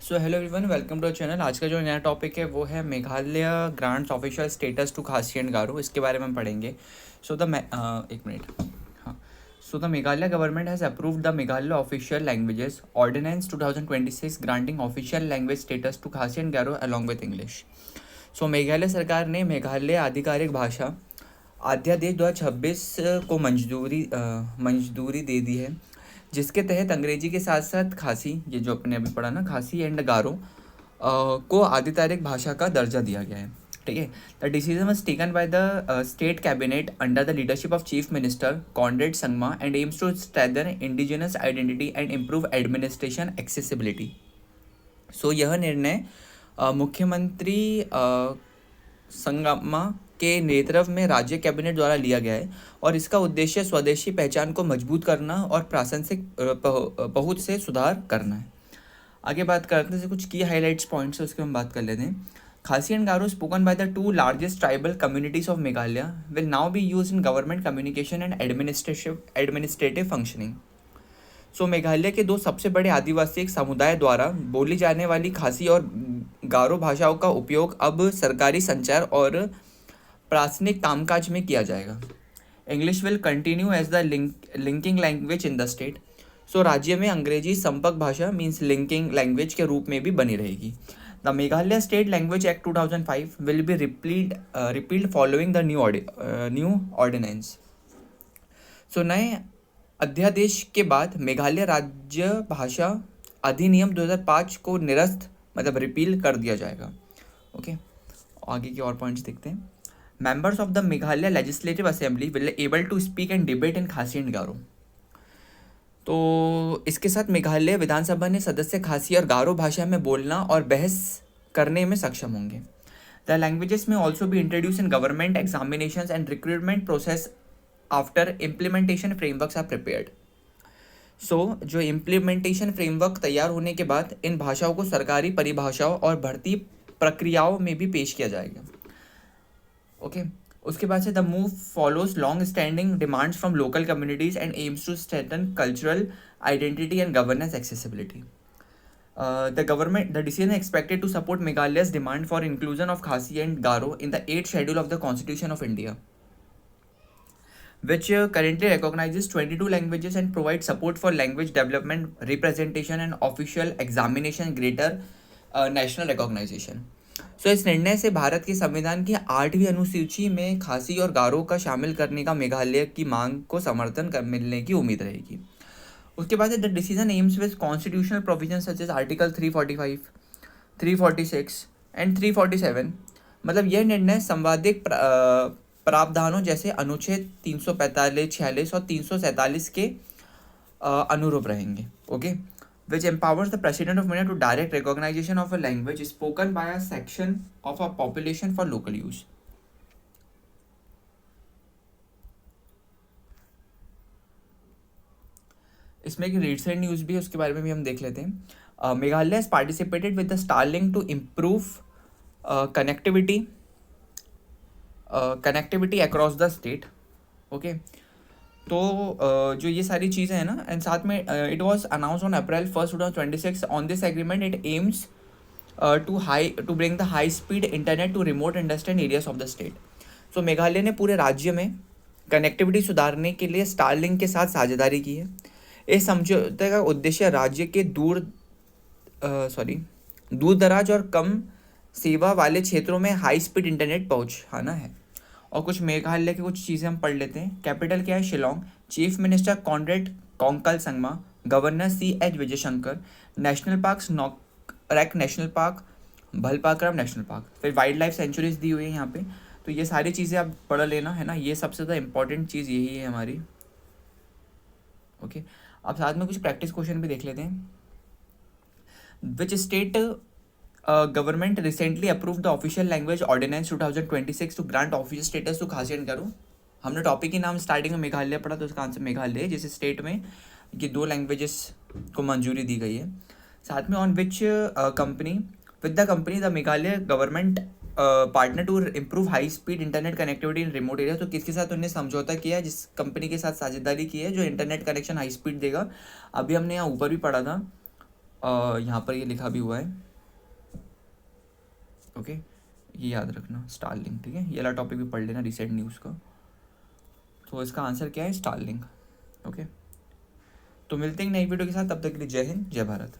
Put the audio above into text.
So hello everyone, welcome to channel. आज का जो नया टॉपिक है वो है Meghalaya grants official status to Khasi and Garo. इसके बारे में हम पढ़ेंगे। सो द एक मिनट। हाँ, so the Meghalaya government has approved the Meghalaya official languages ordinance 2026 granting official language status to Khasi and Garo along with English. So Meghalaya सरकार ने मेघालय आधिकारिक भाषा अध्यादेश 2026 को मंजूरी दे दी है, जिसके तहत अंग्रेजी के साथ साथ खासी, ये जो अपने अभी पढ़ा ना, खासी एंड गारो को आधिकारिक भाषा का दर्जा दिया गया है। ठीक है। The decision was taken by the state cabinet under the leadership of chief minister Conrad Sangma and aims to strengthen indigenous identity and improve administration accessibility. So यह निर्णय मुख्यमंत्री संगमा के नेतृत्व में राज्य कैबिनेट द्वारा लिया गया है और इसका उद्देश्य स्वदेशी पहचान को मजबूत करना और प्रासंगिक पहुंच से सुधार करना है। आगे बात करते हैं कुछ की हाइलाइट्स पॉइंट्स है, उसके हम बात कर लेते हैं। Khasi and Garo spoken by the 2 largest tribal communities of Meghalaya will now be use in government communication and administrative functioning. So Meghalaya के 2 सबसे बड़े आदिवासी समुदाय द्वारा बोली जाने वाली खासी और गारो भाषाओं का उपयोग अब सरकारी संचार और प्राथमिक कामकाज में किया जाएगा। English will continue as the linking language in the state. So राज्य में अंग्रेजी संपर्क भाषा मीन्स लिंकिंग लैंग्वेज के रूप में भी बनी रहेगी। The Meghalaya state language act 2005 will be repealed following the new ordinance. So नए अध्यादेश के बाद मेघालय राज्य भाषा अधिनियम 2005 को निरस्त मतलब रिपील कर दिया जाएगा। ओके, आगे की और पॉइंट्स देखते हैं। Members of the Meghalaya legislative assembly will able to speak and debate in Khasi and गारो। तो इसके साथ मेघालय विधानसभा ने सदस्य खासी और गारो भाषा में बोलना और बहस करने में सक्षम होंगे। द लैंग्वेजेस में ऑल्सो भी introduce in government examinations and recruitment process after implementation frameworks are prepared. So जो इम्प्लीमेंटेशन फ्रेमवर्क तैयार होने के बाद इन भाषाओं को सरकारी परिभाषाओं और भर्ती प्रक्रियाओं में भी पेश किया जाएगा। ओके, उसके बाद से the move follows long standing demands from local communities and aims to strengthen cultural identity and governance accessibility. The decision is expected to support Meghalaya's demand for inclusion of Khasi and Garo in the 8th schedule of the Constitution of India, which currently recognizes 22 languages and provides support for language development, representation, and official examination greater national recognition. सो इस निर्णय से भारत के संविधान की 8वीं अनुसूची में खासी और गारो का शामिल करने का मेघालय की मांग को समर्थन मिलने की उम्मीद रहेगी। उसके बाद the decision aims with constitutional provision such as article 345, 346 and 347। मतलब यह निर्णय संवैधानिक प्रावधानों जैसे अनुच्छेद 345, 46 और 347 के अनुरूप रहेंगे। Okay, which empowers the President of India to direct recognition of a language spoken by a section of a population for local use. इसमें एक रिसेंट न्यूज़ भी है, उसके बारे में भी हम देख लेते हैं। Meghalaya has participated with the Starlink to improve connectivity across the state. Okay. तो जो ये सारी चीज़ें हैं ना, एंड साथ में it was announce on April 1, 2026 on this agreement it aims to bring the high speed internet to remote industrial areas of the state. So Meghalaya ने पूरे राज्य में कनेक्टिविटी सुधारने के लिए स्टारलिंक के साथ साझेदारी की है। इस समझौते का उद्देश्य राज्य के दूर दराज और कम सेवा वाले क्षेत्रों में हाई स्पीड इंटरनेट पहुँचाना है। और कुछ मेघालय की कुछ चीज़ें हम पढ़ लेते हैं। कैपिटल क्या है? Shillong. Chief minister Conrad Kongkal Sangma. Governor CH Vijayashankar. National parks Nokrek national park, Balpakram national park. फिर वाइल्ड लाइफ सेंचुरीज दी हुई है यहाँ पे। तो ये सारी चीज़ें आप पढ़ लेना है ना, ये सबसे ज़्यादा इंपॉर्टेंट चीज़ यही है हमारी। ओके, अब साथ में कुछ प्रैक्टिस क्वेश्चन भी देख लेते हैं। Which state government recently approved the official language ordinance 2026 to grant official status to खासी एंड गारो। हमने टॉपिक ही नाम स्टार्टिंग में मेघालय पढ़ा, तो उसका आंसर मेघालय है, जिस स्टेट में ये 2 लैंग्वेजेस को मंजूरी दी गई है। साथ में on which company with the company the Meghalaya government partner to improve high speed internet connectivity in remote area. तो किसके साथ उन्होंने समझौता किया है? जिस कंपनी के साथ साझेदारी की है जो इंटरनेट कनेक्शन हाई स्पीड देगा। अभी हमने यहाँ ऊपर भी पढ़ा था यहाँ पर ये लिखा भी हुआ है, ओके, ये याद रखना स्टारलिंक, ठीक है। ये वाला टॉपिक भी पढ़ लेना रिसेंट न्यूज़ का। तो इसका आंसर क्या है, स्टारलिंक, ओके। तो मिलते हैं नई वीडियो के साथ, तब तक के लिए जय हिंद जय भारत।